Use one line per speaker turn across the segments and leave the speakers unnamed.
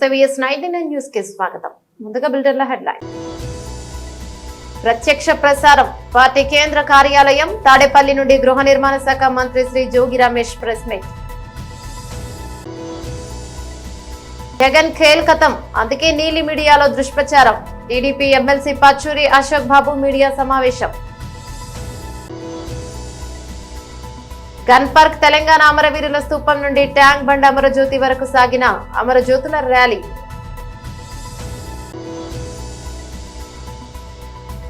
నమస్తే VS99 news కి స్వాగతం. ముందుగా బిల్డర్ల హెడ్లైన్. ప్రత్యక్ష ప్రసారం పార్టీ కేంద్ర కార్యాలయం తాడేపల్లి నుండి గృహ నిర్మాణ శాఖ మంత్రి శ్రీ జోగి రమేష్ ప్రెస్ మీట్. జగన్ ఖేల్ ఖతం, అందుకే నీలి మీడియాలో దుష్ప్రచారం. TDP MLC Pachuri Ashok Babu media సమావేశం. గన్ పార్క్ తెలంగాణ అమరవీరుల స్తూపం నుండి ట్యాంక్ బండ్ అమరజ్యోతి వరకు సాగిన అమరజ్యోతుల rally.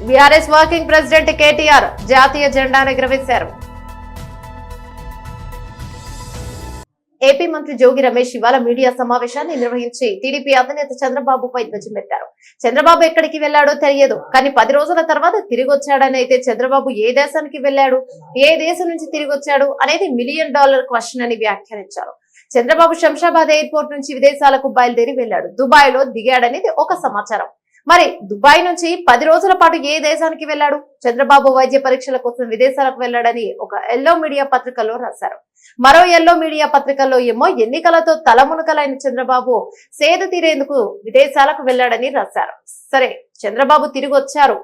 BRS working president KTR జాతీయ జెండాను ఎగురవేశారు. ఏపీ మంత్రి జోగి రమేష్ ఇవాళ మీడియా సమావేశాన్ని నిర్వహించి టీడీపీ అధినేత చంద్రబాబుపై ధ్వజమెత్తారు. చంద్రబాబు ఎక్కడికి వెళ్లాడో తెలియదు, కానీ 10 రోజుల తర్వాత తిరిగి వచ్చాడని. అయితే చంద్రబాబు ఏ దేశానికి వెళ్లాడు, ఏ దేశం నుంచి తిరిగి వచ్చాడు అనేది $1 మిలియన్ క్వశ్చన్ అని వ్యాఖ్యానించారు. చంద్రబాబు శంషాబాద్ ఎయిర్పోర్ట్ నుంచి విదేశాలకు బయలుదేరి వెళ్లాడు, దుబాయ్ లో దిగాడనేది ఒక సమాచారం. మరి దుబాయ్ నుంచి 10 రోజుల పాటు ఏ దేశానికి వెళ్లాడు? చంద్రబాబు వైద్య పరీక్షల కోసం విదేశాలకు వెళ్లాడని ఒక ఎల్లో మీడియా పత్రికలో రాశారు. మరో ఎల్లో మీడియా పత్రికల్లో ఏమో ఎన్నికలతో తలమునకలైన చంద్రబాబు సేద తీరేందుకు విదేశాలకు వెళ్లాడని రాశారు. సరే, చంద్రబాబు తిరిగి వచ్చారు,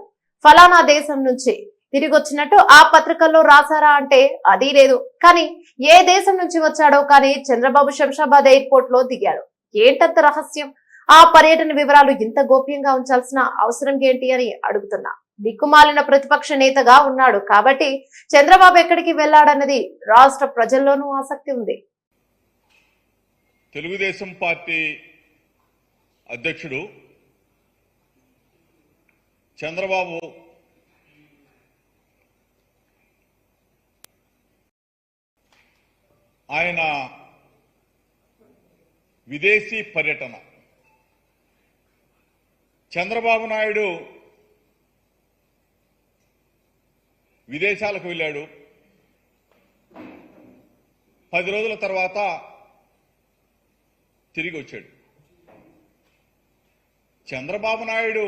ఫలానా దేశం నుంచి తిరిగి వచ్చినట్టు ఆ పత్రికల్లో రాశారా అంటే అది లేదు. కానీ ఏ దేశం నుంచి వచ్చాడో కానీ చంద్రబాబు శంషాబాద్ ఎయిర్పోర్ట్ లో దిగాడు. ఏంటంత రహస్యం? ఆ పర్యటన వివరాలు ఇంత గోప్యంగా ఉంచాల్సిన అవసరం ఏంటి అని అడుగుతున్నా. దిక్కుమాలిన ప్రతిపక్ష నేతగా ఉన్నాడు కాబట్టి చంద్రబాబు ఎక్కడికి వెళ్లాడన్నది రాష్ట్ర ప్రజల్లోనూ ఆసక్తి ఉంది.
తెలుగుదేశం పార్టీ అధ్యక్షుడు చంద్రబాబు ఆయన విదేశీ పర్యటన. చంద్రబాబు నాయుడు విదేశాలకు వెళ్ళాడు, 10 రోజుల తర్వాత తిరిగి వచ్చాడు. చంద్రబాబు నాయుడు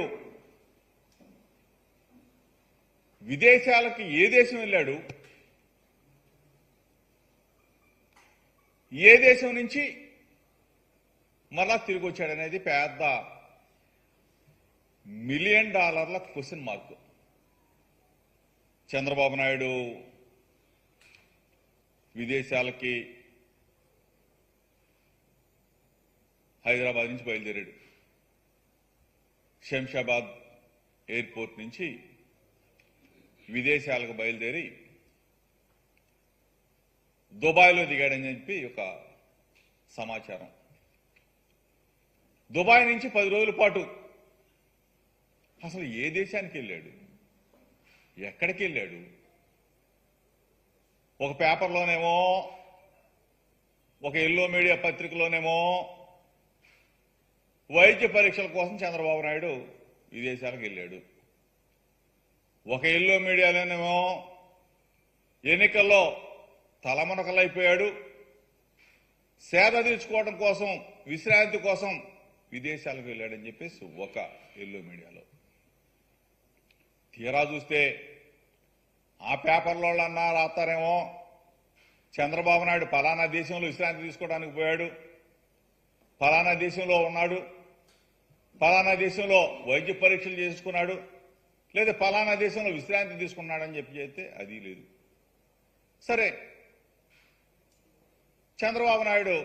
విదేశాలకు ఏ దేశం వెళ్ళాడు, ఏ దేశం నుంచి మరలా తిరిగి వచ్చాడనేది పెద్ద $1 million question mark. Chandrababu Naidu విదేశాలకి హైదరాబాద్ నుంచి బయలుదేరాడు. శంషాబాద్ ఎయిర్పోర్ట్ నుంచి విదేశాలకు బయలుదేరి దుబాయ్లో దిగాడని చెప్పి ఒక సమాచారం. దుబాయ్ నుంచి 10 రోజుల పాటు అసలు ఏ దేశానికి వెళ్ళాడు, ఎక్కడికి వెళ్ళాడు? ఒక పేపర్లోనేమో, ఒక ఎల్లో మీడియా పత్రికలోనేమో వైద్య పరీక్షల కోసం చంద్రబాబు నాయుడు విదేశాలకు వెళ్ళాడు. ఒక ఎల్లో మీడియాలోనేమో ఎన్నికల్లో తలమునకలైపోయాడు, సేద తీర్చుకోవడం కోసం, విశ్రాంతి కోసం విదేశాలకు వెళ్ళాడని చెప్పేసి ఒక ఎల్లో మీడియాలో. తీరా చూస్తే ఆ పేపర్లో అన్నా రాస్తారేమో చంద్రబాబు నాయుడు ఫలానా దేశంలో విశ్రాంతి తీసుకోవడానికి పోయాడు, ఫలానా దేశంలో ఉన్నాడు, ఫలానా దేశంలో వైద్య పరీక్షలు చేసుకున్నాడు, లేదా ఫలానా దేశంలో విశ్రాంతి తీసుకున్నాడని చెప్పి చెప్తే అది లేదు. సరే, చంద్రబాబు నాయుడు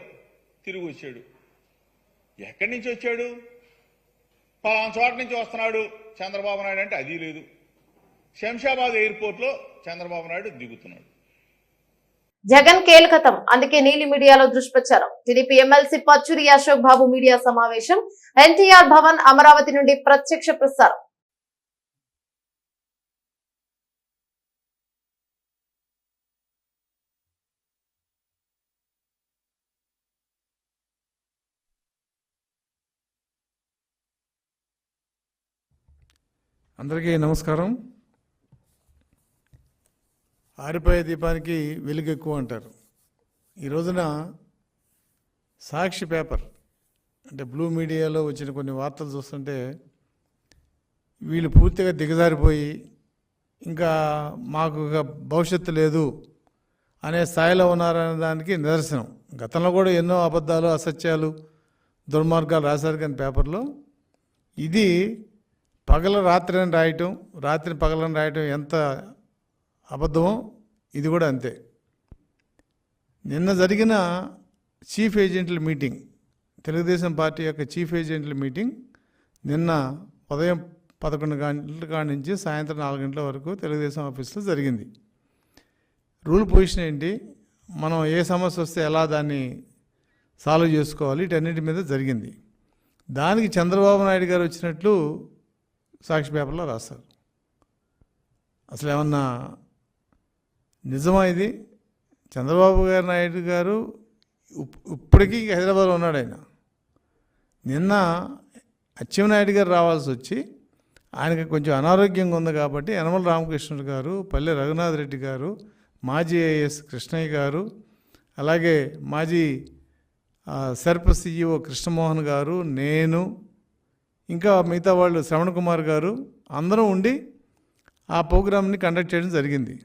తిరిగి వచ్చాడు. ఎక్కడి నుంచి వచ్చాడు? ఫలానా చోట నుంచి వస్తున్నాడు చంద్రబాబు నాయుడు అంటే అది లేదు. శంషాబాద్ ఎయిర్పోర్ట్ లో చంద్రబాబు నాయుడు దిగుతున్నాడు.
జగన్ ఖేల్ ఖతం, అందుకే నీలి మీడియాలో దుష్ప్రచారం. TDP MLC Pachuri Ashok Babu media సమావేశం. ఎన్టీఆర్ భవన్ అమరావతి నుండి ప్రత్యక్ష ప్రసారం.
అందరికీ నమస్కారం. ఆరిపోయే దీపానికి వెలుగు ఎక్కువ అంటారు. ఈ రోజున సాక్షి పేపర్ అంటే బ్లూ మీడియాలో వచ్చిన కొన్ని వార్తలు చూస్తుంటే వీళ్ళు పూర్తిగా దిగజారిపోయి ఇంకా మాకు భవిష్యత్తు లేదు అనే స్థాయిలో ఉన్నారనే దానికి నిదర్శనం. గతంలో కూడా ఎన్నో అబద్ధాలు, అసత్యాలు, దుర్మార్గాలు రాశారు కానీ పేపర్లో, ఇది పగల రాత్రి అని రాయటం, రాత్రి పగలని రాయటం ఎంత అబద్ధమో ఇది కూడా అంతే. నిన్న జరిగిన చీఫ్ ఏజెంట్ల మీటింగ్, తెలుగుదేశం పార్టీ యొక్క చీఫ్ ఏజెంట్ల మీటింగ్ నిన్న ఉదయం 11 గంటల కాడి నుంచి సాయంత్రం 4 గంటల వరకు తెలుగుదేశం ఆఫీస్లో జరిగింది. రూల్ పొజిషన్ ఏంటి, మనం ఏ సమస్య వస్తే ఎలా దాన్ని సాల్వ్ చేసుకోవాలి, వీటన్నిటి మీద జరిగింది. దానికి చంద్రబాబు నాయుడు గారు వచ్చినట్లు సాక్షి పేపర్లో రాస్తారు. అసలు ఏమన్నా నిజమా ఇది? చంద్రబాబు నాయుడు గారు ఇప్పటికీ హైదరాబాద్లో ఉన్నాడు. ఆయన నిన్న అచ్చెన్నాయుడు గారు రావాల్సి వచ్చి ఆయనకి కొంచెం అనారోగ్యంగా ఉంది కాబట్టి యనమల రామకృష్ణుడు గారు, పల్లె రఘునాథ్ రెడ్డి గారు, మాజీ ఐఏఎస్ కృష్ణయ్య గారు, అలాగే మాజీ సెర్ప్ సిఇఓ కృష్ణమోహన్ గారు, నేను, ఇంకా మిగతా వాళ్ళు శ్రవణ్ కుమార్ గారు అందరం ఉండి ఆ ప్రోగ్రామ్ని కండక్ట్ చేయడం జరిగింది.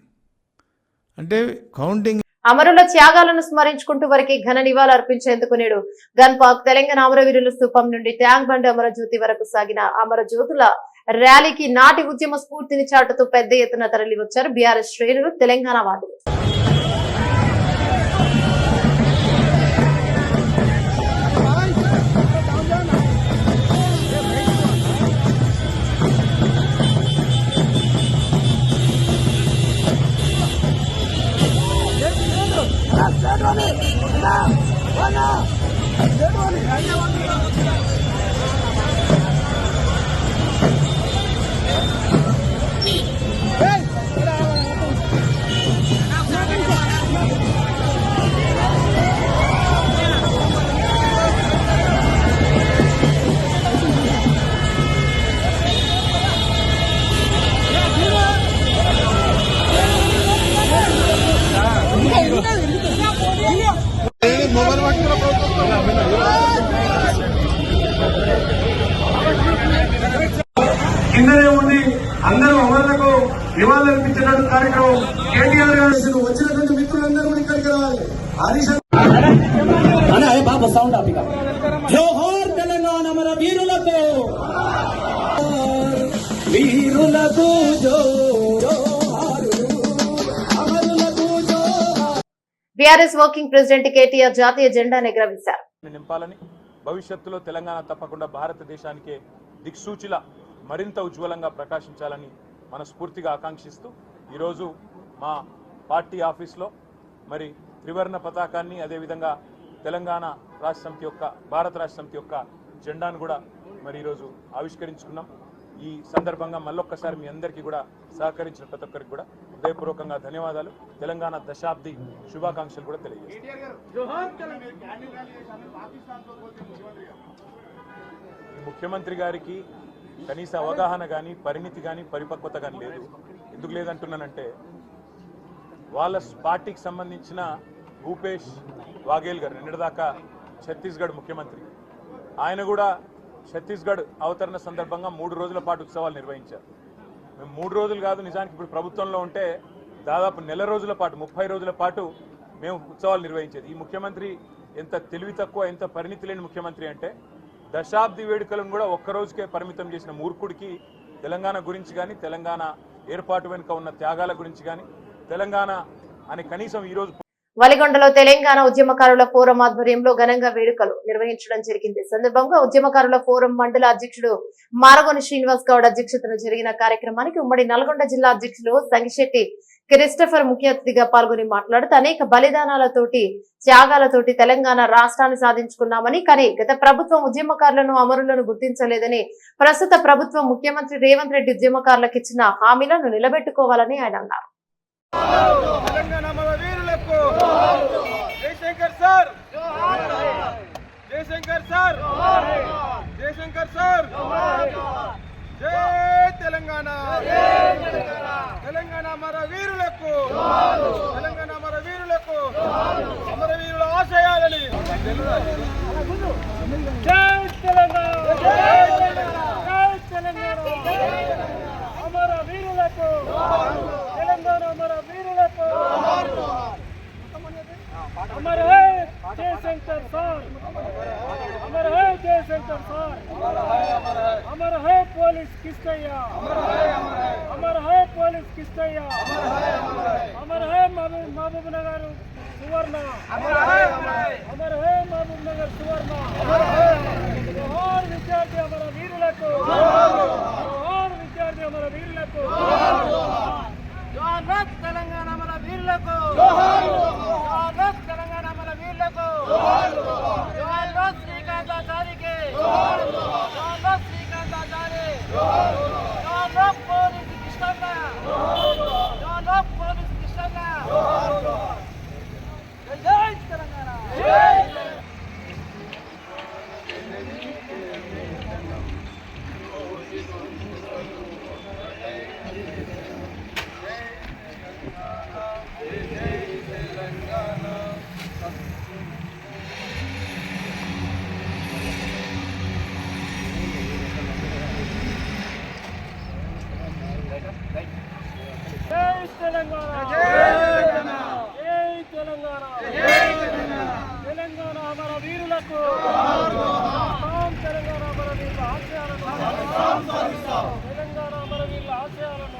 అంటే కౌంటింగ్
అమరుల త్యాగాలను స్మరించుకుంటూ వారికి ఘన నివాళులు అర్పించేందుకు నేడు గన్ పార్క్ తెలంగాణ అమరవీరుల స్థూపం నుండి ట్యాంక్ బండ్ అమరజ్యోతి వరకు సాగిన అమరజ్యోతుల ర్యాలీకి నాటి ఉద్యమ స్ఫూర్తిని చాటుతూ పెద్ద ఎత్తున తరలి వచ్చారు బీఆర్ఎస్ శ్రేణులు, తెలంగాణ వాదులు.
కిందనే ఉండి అందరూ అమరులకు నివాళులర్పించేటువంటి కార్యక్రమం కేటీఆర్ గారు వచ్చినటువంటి మిత్రులందరూ కూడా ఇక్కడికి రావాలి.
బాబా సౌండ్ ఆపిక జోహార్ తెలంగాణ మన వీరులకు వీరులకు
బీఆర్ఎస్ వర్కింగ్ ప్రెసిడెంట్ కేటీఆర్ జాతీయ జెండాను ఎగురవేశారు.
నింపాలని, భవిష్యత్తులో తెలంగాణ తప్పకుండా భారతదేశానికే దిక్సూచిలా మరింత ఉజ్వలంగా ప్రకాశించాలని మనస్ఫూర్తిగా ఆకాంక్షిస్తూ ఈరోజు మా పార్టీ ఆఫీస్లో మరి త్రివర్ణ పతాకాన్ని, అదేవిధంగా తెలంగాణ రాష్ట్ర సమితి యొక్క, భారత రాష్ట్ర సమితి యొక్క జెండాను కూడా మరి ఈరోజు ఆవిష్కరించుకున్నాం. ఈ సందర్భంగా మళ్ళొక్కసారి మీ అందరికీ కూడా సహకరించిన ప్రతి ఒక్కరికి కూడా హృదయపూర్వకంగా ధన్యవాదాలు, తెలంగాణ దశాబ్ది శుభాకాంక్షలు కూడా తెలియజేస్తాను. ముఖ్యమంత్రి గారికి కనీస అవగాహన కానీ, పరిణితి కానీ, పరిపక్వత కానీ లేదు. ఎందుకు లేదంటున్నానంటే, వాళ్ళ పార్టీకి సంబంధించిన భూపేష్ వాఘేల్ గారు నిన్నటిదాకా ఛత్తీస్గఢ్ ముఖ్యమంత్రి, ఆయన కూడా ఛత్తీస్గఢ్ అవతరణ సందర్భంగా 3 రోజుల పాటు ఉత్సవాలు నిర్వహించారు. మేము 3 రోజులు కాదు, నిజానికి ఇప్పుడు ప్రభుత్వంలో ఉంటే దాదాపు నెల రోజుల పాటు, 30 రోజుల పాటు మేము ఉత్సవాలు నిర్వహించేది. ఈ ముఖ్యమంత్రి ఎంత తెలివి తక్కువ, ఎంత పరిణితి లేని ముఖ్యమంత్రి అంటే, దశాబ్ది వేడుకలను కూడా ఒక్కరోజుకే పరిమితం చేసిన మూర్ఖుడికి తెలంగాణ గురించి కానీ, తెలంగాణ ఏర్పాటు వెనుక ఉన్న త్యాగాల గురించి కానీ, తెలంగాణ అని కనీసం ఈరోజు
వలిగొండలో తెలంగాణ ఉద్యమకారుల ఫోరం ఆధ్వర్యంలో ఘనంగా వేడుకలు నిర్వహించడం జరిగింది. సందర్భంగా ఉద్యమకారుల ఫోరం మండల అధ్యక్షుడు మారగొని శ్రీనివాస్ గౌడ్ అధ్యక్షతన జరిగిన కార్యక్రమానికి ఉమ్మడి నల్గొండ జిల్లా అధ్యక్షులు సంగిశెట్టి క్రిస్టఫర్ ముఖ్య అతిథిగా పాల్గొని మాట్లాడుతూ అనేక బలిదానాలతోటి, త్యాగాలతోటి తెలంగాణ రాష్ట్రాన్ని సాధించుకున్నామని, కానీ గత ప్రభుత్వం ఉద్యమకారులను, అమరులను గుర్తించలేదని, ప్రస్తుత ప్రభుత్వం ముఖ్యమంత్రి రేవంత్ రెడ్డి ఉద్యమకారులకు ఇచ్చిన హామీలను నిలబెట్టుకోవాలని ఆయన అన్నారు.
తెలంగాణ అమర వీరులకు, తెలంగాణ అమర వీరులకు, అమరవీరుల ఆశయాలని జై తెలంగాణ, జై తెలంగాణ, అమర వీరులకు, తెలంగాణ అమర వీరులకు, అమర హై జయశంకర్ సార్,
अमर है जयशंकर सर, अमर है पुलिस किस्तैया, अमर है पुलिस किस्तैया, अमर है महबूब नगर सुवर्ण, अमर है महबूब नगर सुवर्ण, जोहार विद्यार्थी अमर वीरुలకు, जोहार विद्यार्थी अमर वीरुలకు, जोहार तेलंगाना अमर वीरुలకు, जोहार तेलंगाना अमर वीरुలకు, जोहार श्रीकांताचारी के, जोहार श्रीकांताचारी, जोहार पोलीस कृष्णన్న, जोहार पोलीस कृष्णन्न, जय तेलंगाना, जय तेलंगाना, जय तेलंगाना, तेलंगाना हमारा वीरुలకు, तेलंगाना हमारा वीरुల ఆశయాలను, తెలంగాణ हमारा वीरुల ఆశయాలను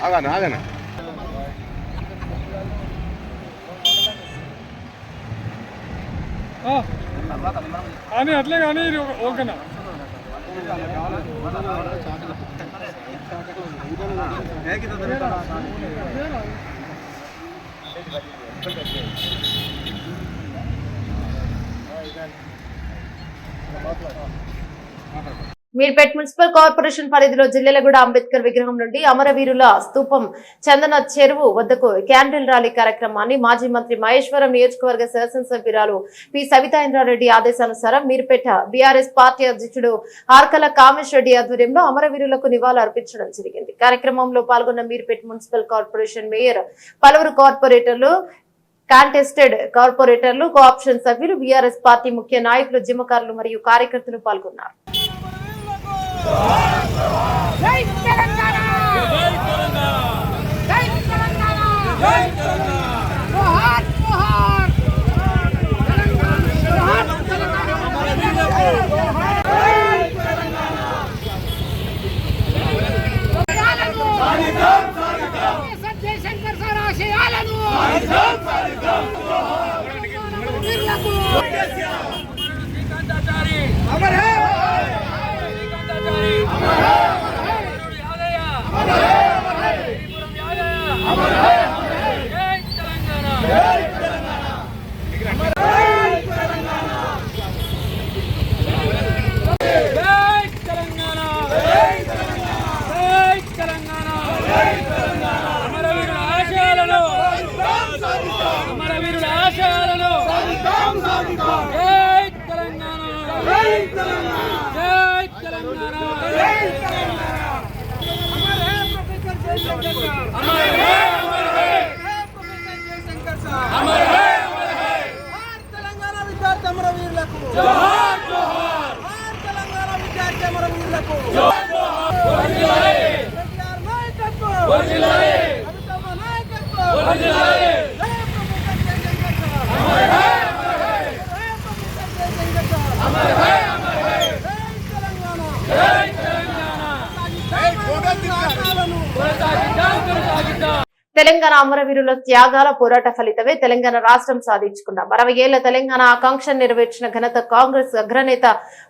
ఆగనా
కానీ అట్లే కానీ ఓకేనా
మీర్పేట్ మున్సిపల్ కార్పొరేషన్ పరిధిలో జిల్లెలగూడ అంబేద్కర్ విగ్రహం నుండి అమరవీరుల స్తూపం చందన చెరువు వద్దకు క్యాండిల్ ర్యాలీ కార్యక్రమాన్ని మాజీ మంత్రి మహేశ్వరం నియోజకవర్గ శాసనసభ్యురాలు పి సవితా ఇంద్రారెడ్డి ఆదేశానుసారం మీర్పేట బీఆర్ఎస్ పార్టీ అధ్యక్షుడు ఆర్కల కామేష్ రెడ్డి ఆధ్వర్యంలో అమరవీరులకు నివాళులు అర్పించడం జరిగింది. కార్యక్రమంలో పాల్గొన్న మీర్పేట్ మున్సిపల్ కార్పొరేషన్ మేయర్, పలువురు కార్పొరేటర్లు, కాంటెస్టెడ్ కార్పొరేటర్లు, కోఆప్షన్ సభ్యులు, బీఆర్ఎస్ పార్టీ ముఖ్య నాయకులు, జిమ్మకారులు మరియు కార్యకర్తలు పాల్గొన్నారు.
జై తెలంగాణ, జై తెలంగాణ, జై తెలంగాణ, జై తెలంగాణ, జోహార్ జోహార్ తెలంగాణ, జోహార్ తెలంగాణ, జై తెలంగాణ, ఆశయాలను సాధిద్దాం, సాధిద్దాం, జయశంకర్ సార్ ఆశయాలను సాధిద్దాం, సాధిద్దాం, వీరులకు శ్రీకాంతాచారి అమర్ హై, अमर है, अमर है, अमर है, अमर है, जय तेलंगाना, जय तेलंगाना, जय तेलंगाना, जय तेलंगाना, जय तेलंगाना, जय तेलंगाना, जय तेलंगाना, अमरवीरुల ఆశయాలను సాధిద్దాం, అమరవీరుల ఆశయాలను సాధిద్దాం, సాధిద్దాం, జై తెలంగాణ, జై తెలంగాణ, జై తెలంగాణ, జై తెలంగాణ, అమర్ హై ప్రొఫెసర్ జయశంకర్ సార్, అమర్ హై, అమర్ హై, ప్రొఫెసర్ జయశంకర్ సార్, అమర్ హై, అమర్ హై, జోహార్ తెలంగాణ విద్యార్థి అమరవీరులకు, జోహార్ జోహార్, జోహార్ తెలంగాణ విద్యార్థి అమరవీరులకు, జోహార్ జోహార్, వర్ధిల్లాలి కేటీఆర్ నాయకత్వం, వర్ధిల్లాలి కవితమ్మ నాయకత్వం, వర్ధిల్లాలి, జై ప్రొఫెసర్ జయశంకర్ సార్, అమర్ హై, అమర్ హై, జై ప్రొఫెసర్ జయశంకర్ సార్, అమర్ హై, అమర్ హై, జై తెలంగాణ, జై తెలంగాణ, కొనసాగిద్దాం, కొనసాగిద్దాం.
తెలంగాణ అమరవీరుల త్యాగాల పోరాట ఫలితమే తెలంగాణ రాష్ట్రం సాధించుకున్నాం. 60 ఏళ్ల తెలంగాణ ఆకాంక్షను నెరవేర్చిన ఘనత కాంగ్రెస్ అగ్రనేత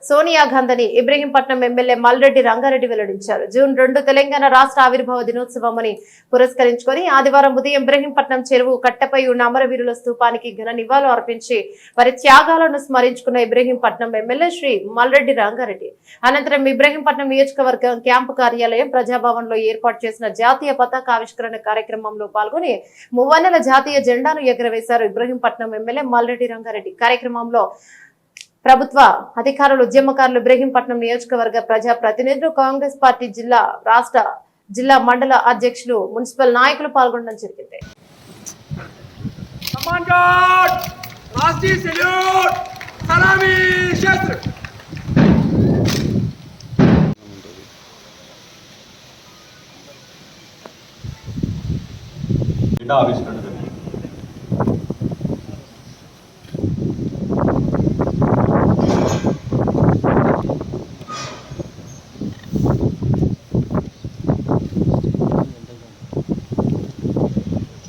సోనియా గాంధీని ఇబ్రహీంపట్నం ఎమ్మెల్యే మల్రెడ్డి రంగారెడ్డి వెల్లడించారు. జూన్ 2 తెలంగాణ రాష్ట్ర ఆవిర్భావ దినోత్సవం అని పురస్కరించుకొని ఆదివారం ఉదయం ఇబ్రహీంపట్నం చెరువు కట్టపై ఉన్న అమరవీరుల స్తూపానికి ఘన నివాళులు అర్పించి వారి త్యాగాలను స్మరించుకున్న ఇబ్రహీంపట్నం ఎమ్మెల్యే శ్రీ మల్రెడ్డి రంగారెడ్డి అనంతరం ఇబ్రహీంపట్నం నియోజకవర్గం క్యాంపు కార్యాలయం ప్రజాభవన్ లో ఏర్పాటు చేసిన జాతీయ పతాకావిష్కరణ కార్యక్రమంలో పాల్గొని మువ్వన్నెల జాతీయ జెండాను ఎగురవేశారు ఇబ్రహీంపట్నం ఎమ్మెల్యే మల్రెడ్డి రంగారెడ్డి. కార్యక్రమంలో ప్రభుత్వ అధికారులు, ఉద్యమకారులు, ఇబ్రహీంపట్నం నియోజకవర్గ ప్రజా ప్రతినిధులు, కాంగ్రెస్ పార్టీ జిల్లా, రాష్ట్ర, జిల్లా, మండల అధ్యక్షులు, మున్సిపల్ నాయకులు పాల్గొనడం జరిగింది.
రాష్ట్రీయ సెల్యూట్, సలామీ శస్త్ర
బిడ్డ ఆవిష్కరణ జరిగింది.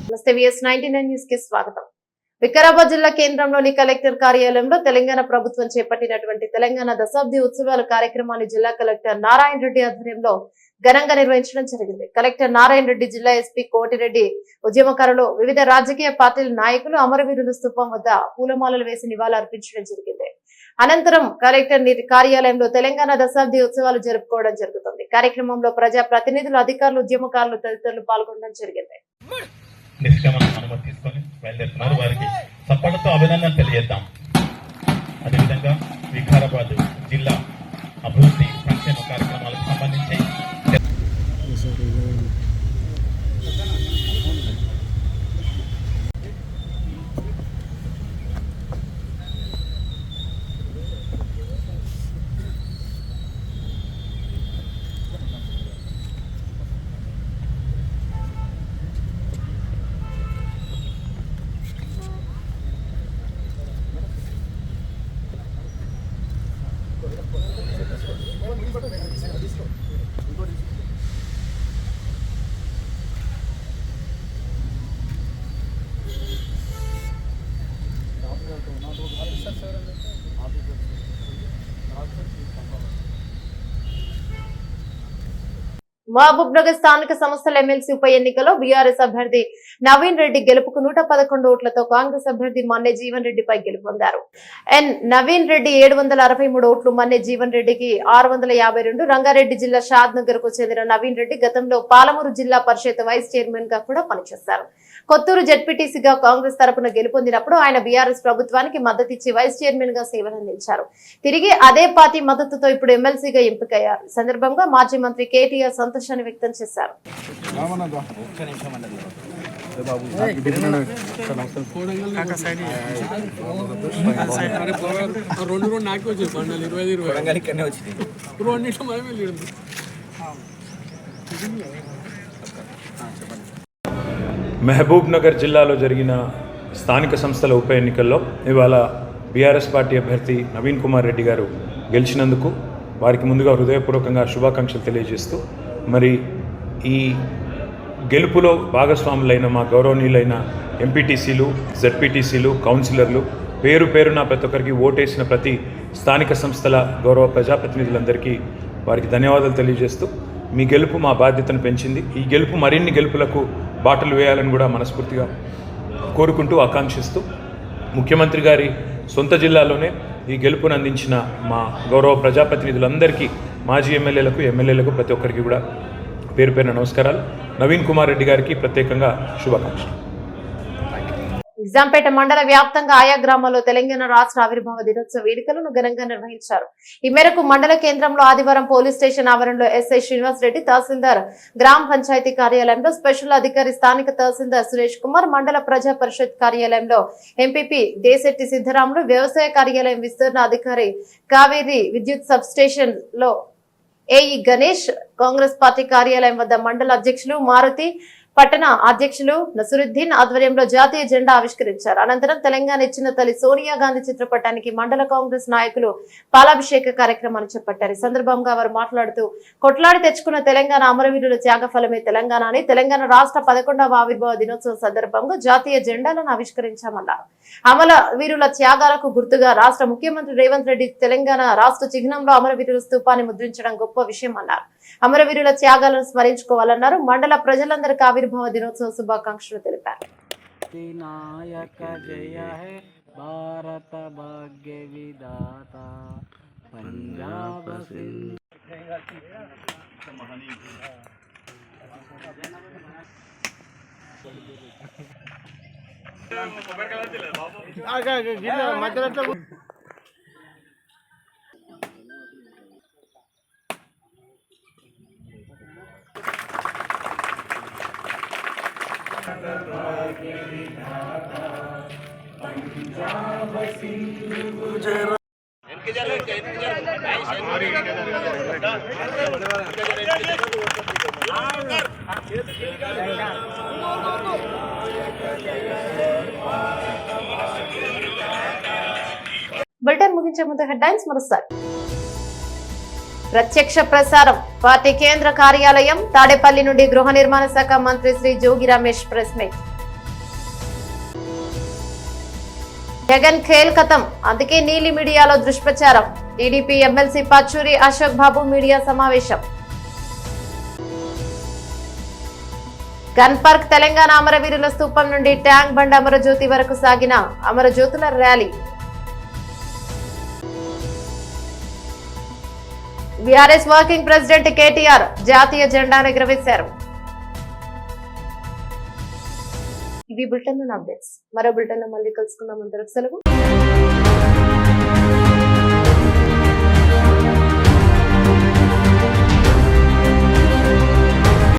నమస్తే, VS99 న్యూస్ కి స్వాగతం. వికారాబాద్ జిల్లా కేంద్రంలోని కలెక్టర్ కార్యాలయంలో తెలంగాణ ప్రభుత్వం చేపట్టినటువంటి తెలంగాణ దశాబ్ది ఉత్సవాల కార్యక్రమాన్ని జిల్లా కలెక్టర్ నారాయణ రెడ్డి ఆధ్వర్యంలో ఘనంగా నిర్వహించడం జరిగింది. కలెక్టర్ నారాయణ రెడ్డి, జిల్లా ఎస్పీ కోటిరెడ్డి, ఉద్యమకారులు, వివిధ రాజకీయ పార్టీల నాయకులు అమరవీరుల స్థూపం వద్ద పూలమాలలు వేసి నివాళులర్పించడం జరిగింది. అనంతరం కలెక్టర్ కార్యాలయంలో తెలంగాణ దశాబ్ది ఉత్సవాలు జరుపుకోవడం జరుగుతుంది. కార్యక్రమంలో ప్రజా ప్రతినిధులు, అధికారులు, ఉద్యమకారులు తదితరులు పాల్గొనడం జరిగింది.
నిష్క్రమణ అనుమతి తీసుకొని బయలుదేరుతున్నారు. వారికి సప్పటితో అభినందన తెలియజేద్దాం. అదేవిధంగా వికారాబాద్ జిల్లా అభివృద్ధి సంక్షేమ కార్యక్రమాలకు సంబంధించి
మహబూబ్ నగర్ స్థానిక సంస్థల ఎమ్మెల్సీ ఉప ఎన్నికలో బీఆర్ఎస్ అభ్యర్థి నవీన్ రెడ్డి గెలుపుకు 111 ఓట్లతో కాంగ్రెస్ అభ్యర్థి మన్నె జీవన్ రెడ్డిపై గెలుపొందారు. నవీన్ రెడ్డి 763 ఓట్లు, మన్నె జీవన్ రెడ్డికి 652. రంగారెడ్డి జిల్లా షాద్ నగర్ కు చెందిన నవీన్ రెడ్డి గతంలో పాలమూరు జిల్లా పరిషత్ వైస్ చైర్మన్ గా కూడా పనిచేశారు. కొత్తూరు జెడ్పీటీసీగా కాంగ్రెస్ తరపున గెలుపొందినప్పుడు ఆయన బీఆర్ఎస్ ప్రభుత్వానికి మద్దతిచ్చి వైస్ చైర్మన్ గా సేవలందించారు. తిరిగి అదే పార్టీ మద్దతుతో ఇప్పుడు ఎమ్మెల్సీగా ఎంపికయ్యారు. ఈ సందర్భంగా మాజీ మంత్రి కేటీఆర్ సంతోషాన్ని వ్యక్తం చేశారు.
మహబూబ్ నగర్ జిల్లాలో జరిగిన స్థానిక సంస్థల ఉప ఎన్నికల్లో ఇవాళ బీఆర్ఎస్ పార్టీ అభ్యర్థి నవీన్ కుమార్ రెడ్డి గారు గెలిచినందుకు వారికి ముందుగా హృదయపూర్వకంగా శుభాకాంక్షలు తెలియజేస్తూ, మరి ఈ గెలుపులో భాగస్వాములైన మా గౌరవనీయులైన ఎంపీటీసీలు, జెడ్పీటీసీలు, కౌన్సిలర్లు, పేరు పేరున ప్రతి ఒక్కరికి ఓటేసిన ప్రతి స్థానిక సంస్థల గౌరవ ప్రజాప్రతినిధులందరికీ వారికి ధన్యవాదాలు తెలియజేస్తూ, మీ గెలుపు మా బాధ్యతను పెంచింది. ఈ గెలుపు మరిన్ని గెలుపులకు బాటలు వేయాలని కూడా మనస్ఫూర్తిగా కోరుకుంటూ, ఆకాంక్షిస్తూ, ముఖ్యమంత్రి గారి సొంత జిల్లాలోనే ఈ గెలుపును అందించిన మా గౌరవ ప్రజాప్రతినిధులందరికీ, మాజీ ఎమ్మెల్యేలకు ప్రతి ఒక్కరికి కూడా పేరు పేరున నమస్కారాలు. నవీన్ కుమార్ రెడ్డి గారికి ప్రత్యేకంగా శుభాకాంక్షలు.
నిజాంపేట మండల వ్యాప్తంగా ఆయా గ్రామాల్లో తెలంగాణ రాష్ట్ర ఆవిర్భావ దినోత్సవ వేడుకలను ఘనంగా నిర్వహించారు. ఈ మేరకు మండల కేంద్రంలో ఆదివారం పోలీస్ స్టేషన్ ఆవరణలో ఎస్ఐ శ్రీనివాస్ రెడ్డి, తహసీల్దార్, గ్రామ పంచాయతీ కార్యాలయంలో స్పెషల్ అధికారి స్థానిక తహసీల్దార్ సురేష్ కుమార్, మండల ప్రజా పరిషత్ కార్యాలయంలో ఎంపీపీ దేశెట్టి సిద్ధరాములు, వ్యవసాయ కార్యాలయం విస్తరణ అధికారి కావేరి, విద్యుత్ సబ్ స్టేషన్ లో ఏఈ గణేష్, కాంగ్రెస్ పార్టీ కార్యాలయం వద్ద మండల అధ్యక్షులు మారుతి, పట్టణ అధ్యక్షులు నసురుద్దీన్ ఆధ్వర్యంలో జాతీయ జెండా ఆవిష్కరించారు. అనంతరం తెలంగాణ ఇచ్చిన తల్లి సోనియా గాంధీ చిత్రపటానికి మండల కాంగ్రెస్ నాయకులు పాలాభిషేక కార్యక్రమాన్ని చేపట్టారు. ఈ సందర్భంగా వారు మాట్లాడుతూ, కొట్లాడి తెచ్చుకున్న తెలంగాణ అమరవీరుల త్యాగ ఫలమే తెలంగాణ అని, తెలంగాణ రాష్ట్ర 11వ ఆవిర్భావ దినోత్సవం సందర్భంగా జాతీయ జెండాలను ఆవిష్కరించామన్నారు. అమరవీరుల త్యాగాలకు గుర్తుగా రాష్ట్ర ముఖ్యమంత్రి రేవంత్ రెడ్డి తెలంగాణ రాష్ట్ర చిహ్నంలో అమరవీరుల స్తూపాన్ని ముద్రించడం గొప్ప విషయం అన్నారు. అమరవీరుల త్యాగాలను స్మరించుకోవాలన్నారు. మండల ప్రజలందరికీ ఆవిర్భావ దినోత్సవ శుభాకాంక్షలు తెలిపారు.
నాయక జయ హే భారత భాగ్య విధాత పంజాబ్ సింధ్
బులెటిన్ ముగించే ముందు హెడ్లైన్స్ మరోసారి. ప్రత్యక్ష ప్రసారం పార్టీ కేంద్ర కార్యాలయం తాడేపల్లి నుండి గృహ నిర్మాణ శాఖ మంత్రి శ్రీ జోగి రమేష్ ప్రెస్ మీట్. జగన్ ఖేల్ ఖతం, అందుకే నీలి మీడియాలో దుష్ప్రచారం. TDP MLC Pachuri Ashok Babu media సమావేశం. గన్ పార్క్ తెలంగాణ అమరవీరుల స్తూపం నుండి ట్యాంక్ బండ్ అమరజ్యోతి వరకు సాగిన అమరజ్యోతుల rally. BRS working president KTR జాతీయ జెండాను ఎగురవేశారు. ఇవి బులెటిన్ అప్డేట్స్. మరో బులెటిన్ లో మళ్ళీ కలుసుకుందాం. అందరికి సెలవు.